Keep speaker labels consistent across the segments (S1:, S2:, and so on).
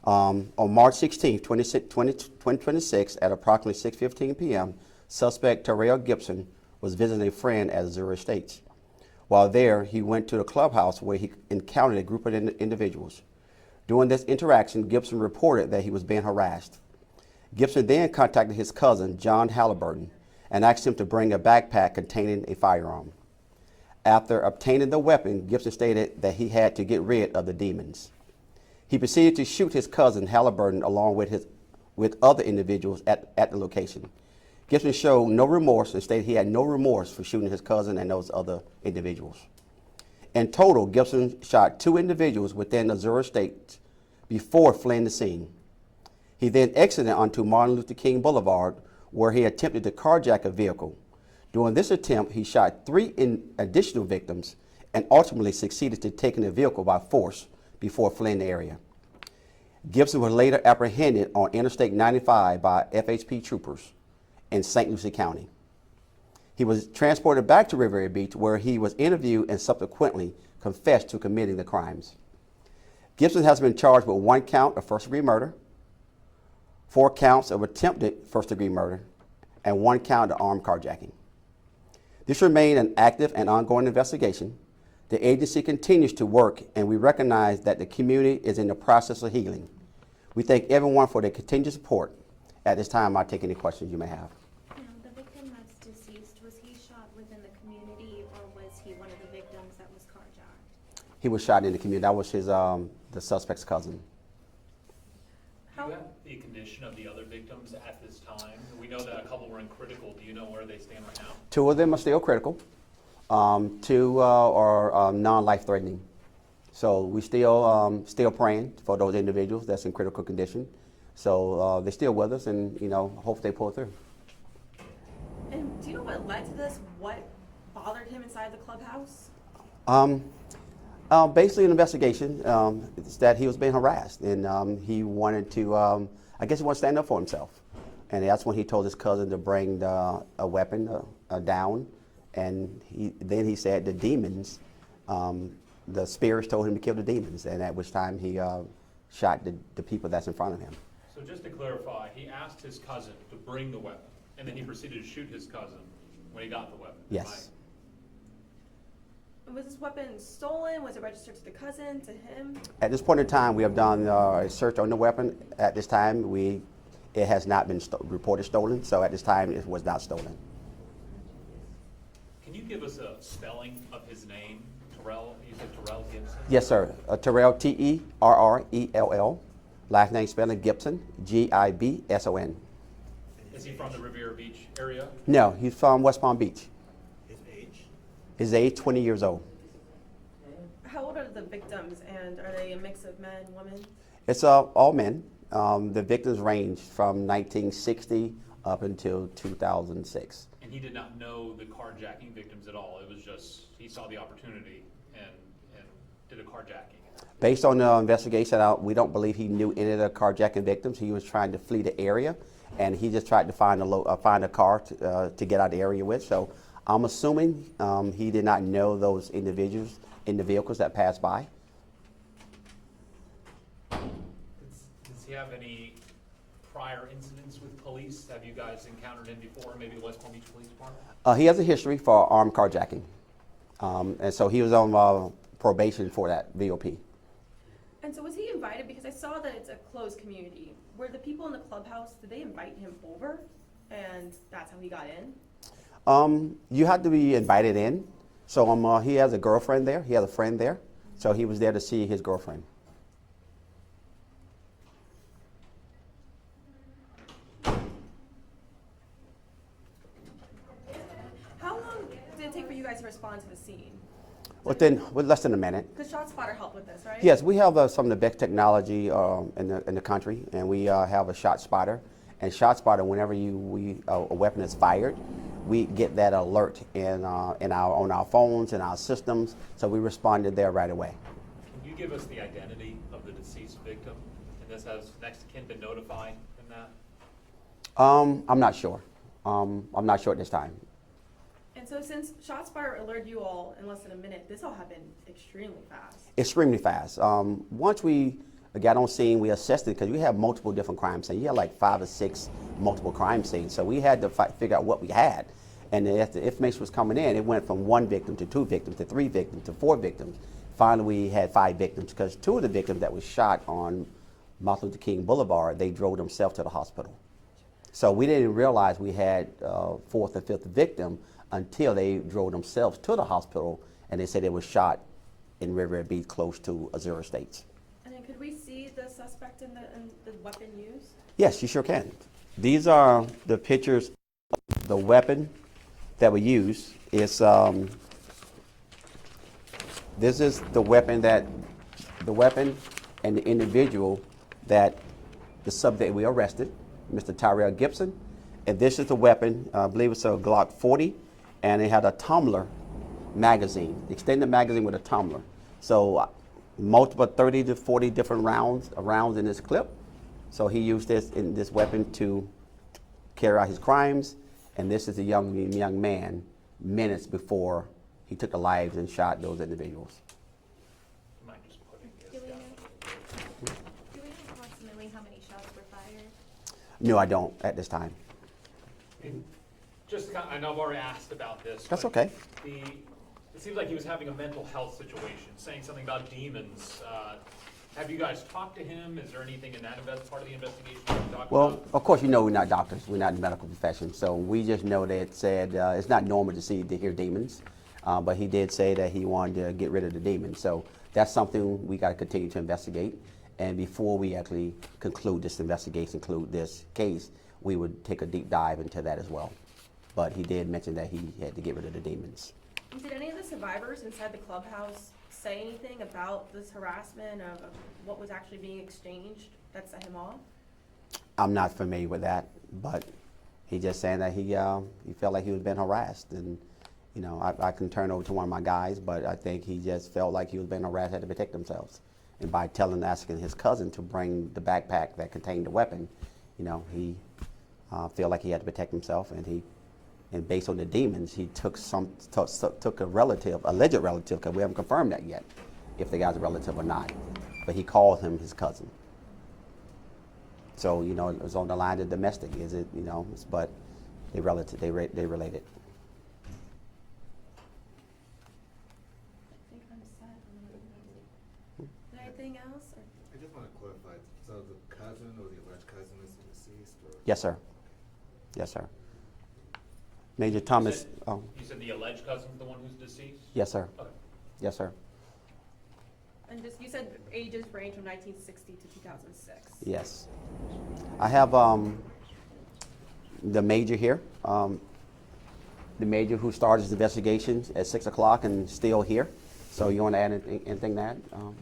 S1: On March 16, 2026, at approximately 6:15 p.m., suspect Terrell Gibson was visiting a friend at Azure Estates. While there, he went to the clubhouse where he encountered a group of individuals. During this interaction, Gibson reported that he was being harassed. Gibson then contacted his cousin, John Halliburton, and asked him to bring a backpack containing a firearm. After obtaining the weapon, Gibson stated that he had to get rid of the demons. He proceeded to shoot his cousin Halliburton along with other individuals at the location. Gibson showed no remorse and stated he had no remorse for shooting his cousin and those other individuals. In total, Gibson shot 2 individuals within Azure Estates before fleeing the scene. He then exited onto Martin Luther King Boulevard, where he attempted to carjack a vehicle. During this attempt, he shot 3 additional victims and ultimately succeeded to taking the vehicle by force before fleeing the area. Gibson was later apprehended on Interstate 95 by FHP troopers in St. Lucie County. He was transported back to Riviera Beach, where he was interviewed and subsequently confessed to committing the crimes. Gibson has been charged with 1 count of first-degree murder, 4 counts of attempted first-degree murder, and 1 count of armed carjacking. This remains an active and ongoing investigation. The agency continues to work, and we recognize that the community is in the process of healing. We thank everyone for their continued support. At this time, I'll take any questions you may have.
S2: Now, the victim that's deceased, was he shot within the community, or was he one of the victims that was carjacked?
S1: He was shot in the community. That was his the suspect's cousin.
S3: Do you have the condition of the other victims at this time? We know that a couple were in critical. Do you know where they stand right now?
S1: 2 of them are still critical. 2 are non-life-threatening. So we still praying for those individuals that's in critical condition. So they're still with us, and hope they pull through.
S4: And do you know what led to this? What bothered him inside the clubhouse?
S1: Basically, an investigation is that he was being harassed, and he wanted to, I guess he wanted to stand up for himself. And that's when he told his cousin to bring a weapon down, and then he said the demons, the spirits told him to kill the demons, and at which time he shot the people that's in front of him.
S3: So just to clarify, he asked his cousin to bring the weapon, and then he proceeded to shoot his cousin when he got the weapon.
S1: Yes.
S4: Was this weapon stolen? Was it registered to the cousin, to him?
S1: At this point in time, we have done a search on the weapon. At this time, it has not been reported stolen, so at this time, it was not stolen.
S3: Can you give us a spelling of his name? Terrell, you said Terrell Gibson?
S1: Yes, sir. Terrell, Terrell. Last name spelling Gibson, Gibson.
S3: Is he from the Riviera Beach area?
S1: No, he's from West Palm Beach.
S5: His age?
S1: His age, 20 years old.
S4: How old are the victims, and are they a mix of men, women?
S1: It's all men. The victims range from 1960 up until 2006.
S3: And he did not know the carjacking victims at all. It was just, he saw the opportunity and did a carjacking.
S1: Based on the investigation, we don't believe he knew any of the carjacking victims. He was trying to flee the area, and he just tried to find a car to get out of the area with. So I'm assuming he did not know those individuals in the vehicles that passed by.
S3: Does he have any prior incidents with police? Have you guys encountered him before, maybe the West Palm Beach Police Department?
S1: He has a history for armed carjacking, and so he was on probation for that VOP.
S4: And so was he invited? Because I saw that it's a closed community. Were the people in the clubhouse, did they invite him over? And that's how he got in?
S1: You had to be invited in. So he has a girlfriend there. He has a friend there. So he was there to see his girlfriend.
S4: How long did it take for you guys to respond to the scene?
S1: With less than a minute.
S4: Because ShotSpotter helped with this, right?
S1: Yes, we have some of the best technology in the country, and we have a ShotSpotter. And ShotSpotter, whenever a weapon is fired, we get that alert on our phones and our systems. So we responded there right away.
S3: Can you give us the identity of the deceased victim? And this has next of kin been notified in that?
S1: I'm not sure. I'm not sure at this time.
S4: And so since ShotSpotter alerted you all in less than a minute, this all happened extremely fast.
S1: Extremely fast. Once we We got on scene, we assessed it, because we have multiple different crime scenes. You have like 5 or 6 multiple crime scenes. So we had to figure out what we had. And as the information was coming in, it went from 1 victim to 2 victims to 3 victims to 4 victims. Finally, we had 5 victims, because 2 of the victims that was shot on Martin Luther King Boulevard, they drove themselves to the hospital. So we didn't realize we had 4th or 5th victim until they drove themselves to the hospital, and they said they were shot in Riviera Beach close to Azure Estates.
S4: And then could we see the suspect in the weapon used?
S1: Yes, you sure can. These are the pictures of the weapon that we used. It's this is the weapon and the individual that the subject we arrested, Mr. Tyrell Gibson. And this is the weapon, I believe it's a Glock 40, and it had a tumbler magazine, extended magazine with a tumbler. So multiple 30 to 40 different rounds in this clip. So he used this weapon to carry out his crimes. And this is a young man minutes before he took the lives and shot those individuals.
S3: You mind just putting
S2: Do
S3: this
S2: we
S3: down?
S2: know, do we know approximately how many shots were fired?
S1: No, I don't at this time.
S3: And just kind I know I've already asked about this.
S1: That's
S3: but
S1: okay.
S3: It seems like he was having a mental health situation, saying something about demons. Have you guys talked to him? Is there anything in that part of the investigation you can talk
S1: Well,
S3: about?
S1: of course, you know we're not doctors. We're not in the medical profession. So we just know that it said it's not normal to hear demons. But he did say that he wanted to get rid of the demons. So that's something we got to continue to investigate. And before we actually conclude this investigation, conclude this case, we would take a deep dive into that as well. But he did mention that he had to get rid of the demons.
S4: Did any of the survivors inside the clubhouse say anything about this harassment of what was actually being exchanged that set him off?
S1: I'm not familiar with that, but he just saying that he felt like he was being harassed. And, you know, I can turn over to one of my guys, but I think he just felt like he was being harassed, had to protect themselves. And by asking his cousin to bring the backpack that contained the weapon, you know, he felt like he had to protect himself, and based on the demons, he took a relative, alleged relative, because we haven't confirmed that yet, if the guy's a relative or not. But he called him his cousin. So, you know, it was on the line of domestic. Is it, you know, but they related.
S4: I think I'm set. Anything else? Or?
S5: I just want to clarify, so the cousin or the alleged cousin is deceased? Or?
S1: Yes, sir. Yes, sir. Major Thomas. Oh,
S3: You said the alleged cousin is the one who's deceased?
S1: yes, sir.
S3: Okay.
S1: Yes, sir.
S4: And just, you said ages range from 1960 to 2006.
S1: Yes. I have the major here. The major who started his investigations at 6 o'clock and still here. So you want to add anything to that?
S6: I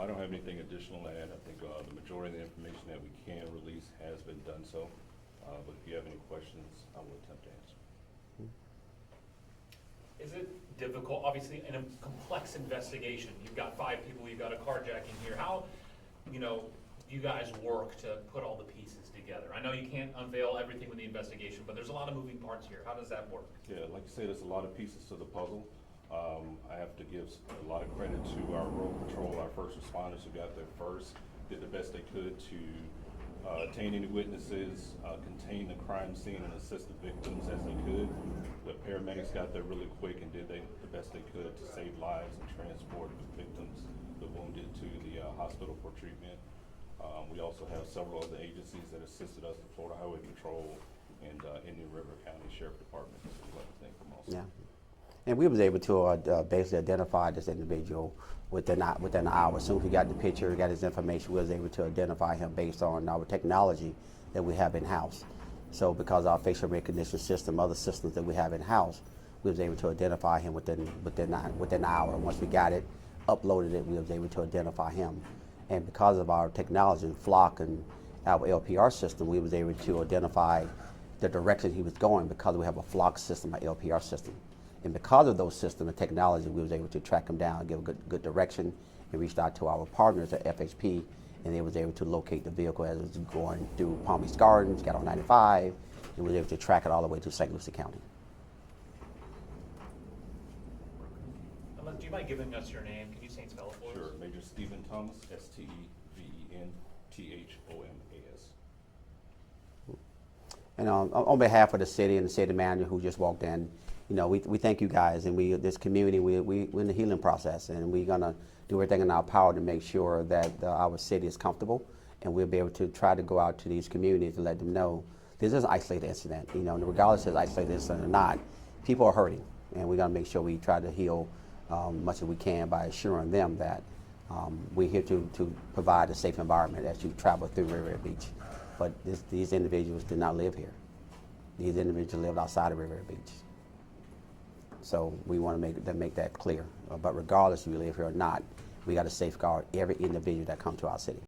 S6: don't have anything additional to add. I think the majority of the information that we can release has been done so. But if you have any questions, I will attempt to answer.
S3: Is it difficult, obviously, in a complex investigation, you've got 5 people, you've got a carjacking here, how, you know, do you guys work to put all the pieces together? I know you can't unveil everything with the investigation, but there's a lot of moving parts here. How does that work?
S6: Yeah, like you said, there's a lot of pieces to the puzzle. I have to give a lot of credit to our road patrol, our first responders who got there first, did the best they could to obtain any witnesses, contain the crime scene, and assist the victims as they could. The paramedics got there really quick and did the best they could to save lives and transport the victims, the wounded, to the hospital for treatment. We also have several other agencies that assisted us, the Florida Highway Patrol and Indian River County Sheriff Department. So we'd like to thank them also.
S1: Yeah. And we was able to basically identify this individual within an hour. As soon as we got the picture, got his information, we was able to identify him based on our technology that we have in-house. So because our facial recognition system, other systems that we have in-house, we was able to identify him within an hour. And once we got it, uploaded it, we was able to identify him. And because of our technology, Flock and our LPR system, we was able to identify the direction he was going because we have a Flock system, an LPR system. And because of those systems and technology, we was able to track him down, give a good direction, and reached out to our partners at FHP, and they was able to locate the vehicle as it was going through Palm Beach Gardens, got on 95, and was able to track it all the way to St. Lucie County.
S3: Do you mind giving us your name? Can you say and spell it for us?
S6: Sure, Major Stephen Thomas, S-T-E-V-E-N
S1: And on behalf of the city and the city manager who just walked in, you know, we thank you guys, and this community, we're in the healing process, and we're gonna do everything in our power to make sure that our city is comfortable, and we'll be able to try to go out to these communities and let them know this is an isolated incident, you know, and regardless of isolated incident or not, people are hurting, and we're gonna make sure we try to heal much as we can by assuring them that we're here to provide a safe environment as you travel through Riviera Beach. But these individuals did not live here. These individuals lived outside of Riviera Beach. So we want to make that clear. But regardless if you live here or not, we got to safeguard every individual that comes to our city.